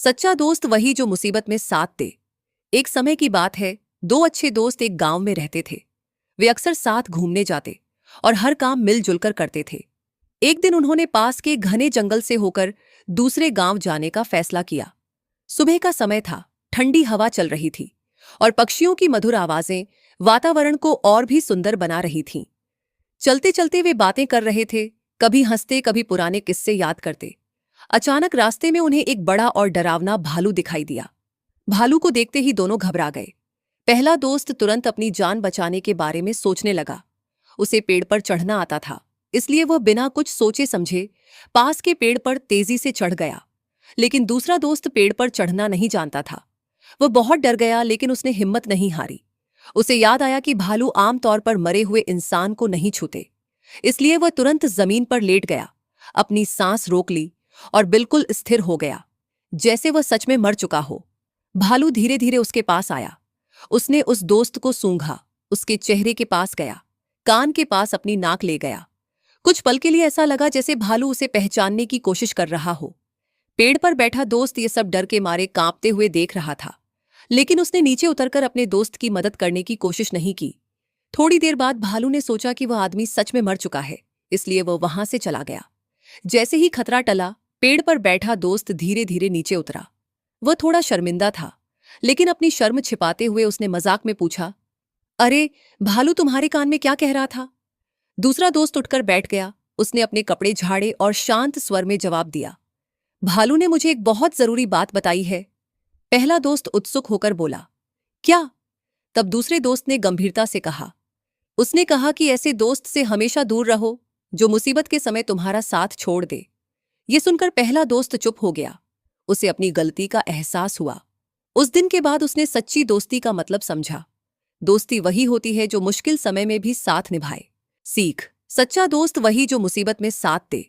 सच्चा दोस्त वही जो मुसीबत में साथ दे। एक समय की बात है, दो अच्छे दोस्त एक गांव में रहते थे। वे अक्सर साथ घूमने जाते और हर काम मिलजुल कर करते थे। एक दिन उन्होंने पास के घने जंगल से होकर दूसरे गांव जाने का फैसला किया। सुबह का समय था, ठंडी हवा चल रही थी और पक्षियों की मधुर आवाजें वातावरण को और भी सुंदर बना रही थीं। चलते चलते वे बातें कर रहे थे, कभी हंसते कभी पुराने किस्से याद करते। अचानक रास्ते में उन्हें एक बड़ा और डरावना भालू दिखाई दिया। भालू को देखते ही दोनों घबरा गए। पहला दोस्त तुरंत अपनी जान बचाने के बारे में सोचने लगा। उसे पेड़ पर चढ़ना आता था, इसलिए वह बिना कुछ सोचे समझे पास के पेड़ पर तेजी से चढ़ गया। लेकिन दूसरा दोस्त पेड़ पर चढ़ना नहीं जानता था। वह बहुत डर गया, लेकिन उसने हिम्मत नहीं हारी। उसे याद आया कि भालू आमतौर पर मरे हुए इंसान को नहीं छूते, इसलिए वह तुरंत जमीन पर लेट गया, अपनी सांस रोक ली और बिल्कुल स्थिर हो गया, जैसे वह सच में मर चुका हो। भालू धीरे धीरे उसके पास आया। उसने उस दोस्त को सूंघा, उसके चेहरे के पास गया, कान के पास अपनी नाक ले गया। कुछ पल के लिए ऐसा लगा जैसे भालू उसे पहचानने की कोशिश कर रहा हो। पेड़ पर बैठा दोस्त ये सब डर के मारे कांपते हुए देख रहा था, लेकिन उसने नीचे उतरकर अपने दोस्त की मदद करने की कोशिश नहीं की। थोड़ी देर बाद भालू ने सोचा कि वह आदमी सच में मर चुका है, इसलिए वह वहां से चला गया। जैसे ही खतरा टला, पेड़ पर बैठा दोस्त धीरे धीरे नीचे उतरा। वह थोड़ा शर्मिंदा था, लेकिन अपनी शर्म छिपाते हुए उसने मजाक में पूछा, अरे भालू, तुम्हारे कान में क्या कह रहा था? दूसरा दोस्त उठकर बैठ गया। उसने अपने कपड़े झाड़े और शांत स्वर में जवाब दिया, भालू ने मुझे एक बहुत जरूरी बात बताई है। पहला दोस्त उत्सुक होकर बोला, क्या? तब दूसरे दोस्त ने गंभीरता से कहा, उसने कहा कि ऐसे दोस्त से हमेशा दूर रहो जो मुसीबत के समय तुम्हारा साथ छोड़ दे। ये सुनकर पहला दोस्त चुप हो गया। उसे अपनी गलती का एहसास हुआ। उस दिन के बाद उसने सच्ची दोस्ती का मतलब समझा। दोस्ती वही होती है जो मुश्किल समय में भी साथ निभाए। सीख: सच्चा दोस्त वही जो मुसीबत में साथ दे।